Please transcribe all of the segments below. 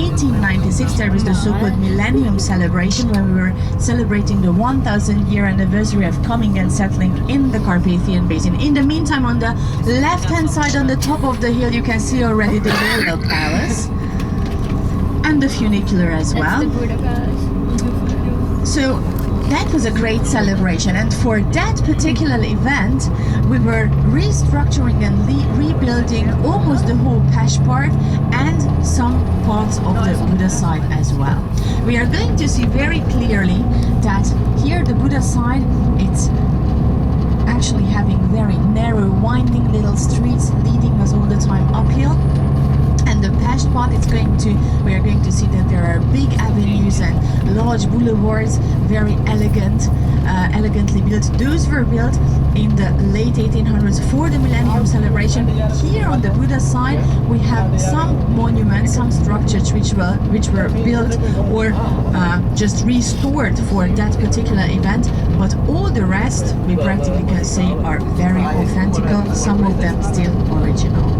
1896 there was the so-called Millennium Celebration, when we were celebrating the 1000-year anniversary of coming and settling in the Carpathian Basin. In the meantime, on the left-hand side, on the top of the hill, you can see already the Royal Palace and the funicular as well. That's the Buddha Palace. So that was a great celebration, and for that particular event we were restructuring and rebuilding almost the whole Pest Park and some parts of the Buddha side as well. We are going to see very clearly that here the Buddha side, it's actually having very narrow winding little streets leading us all the time uphill. And the Pest part, we are going to see that there are big avenues and large boulevards, very elegantly built. Those were built in the late 1800s for the Millennium Celebration. Here on the Buddha side, we have some monuments, some structures which were built or just restored for that particular event. But all the rest, we practically can say, are very authentic. Some of them still original.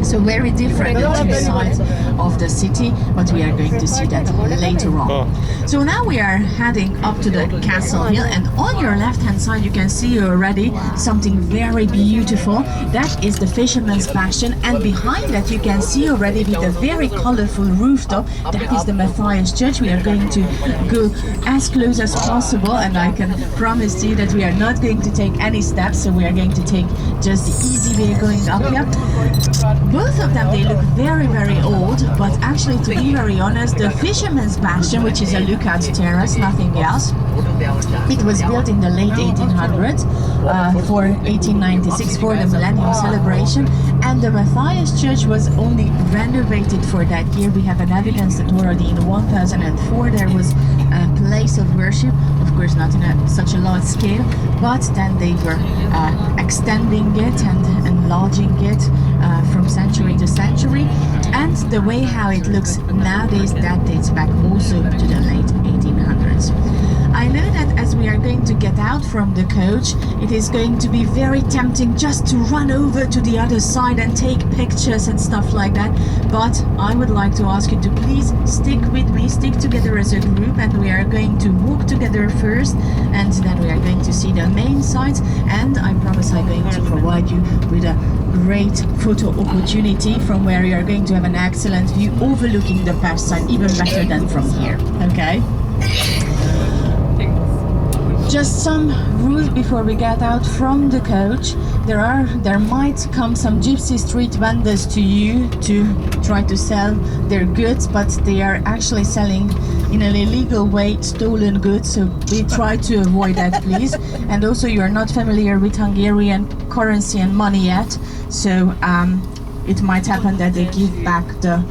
So very different, the two sides of the city, but we are going to see that later on. So now we are heading up to the castle hill, and on your left hand side you can see already something very beautiful. That is the Fisherman's Bastion, and behind that you can see already with a very colorful rooftop, that is the Matthias Church. We are going to go as close as possible, and I can promise you that we are not going to take any steps, so we are going to take just the easy way going up here. Both of them, they look very, very old, but actually, to be very honest, the Fisherman's Bastion, which is a lookout terrace, nothing else, it was built in the late 1800s for 1896 for the Millennium Celebration, and the Matthias Church was only renovated for that year. We have an evidence that already in 1004 there was a place of worship, of course not in such a large scale, but then they were extending it and enlarging it from century to century, and the way how it looks nowadays, that dates back also to the late 1800s. I know that as we are going to get out from the coach, it is going to be very tempting just to run over to the other side and take pictures and stuff like that, but I would like to ask you to please stick with me, stick together as a group, and we are going to walk together first, and then we are going to see the main sites, and I promise I'm going to provide you with a great photo opportunity from where you are going to have an excellent view overlooking the Pest side, even better than from here. Okay? Just some rules before we get out from the coach. There might come some gypsy street vendors to you to try to sell their goods, but they are actually selling in an illegal way stolen goods, so we try to avoid that, please. And also, you are not familiar with Hungarian currency and money yet, so it might happen that they give back the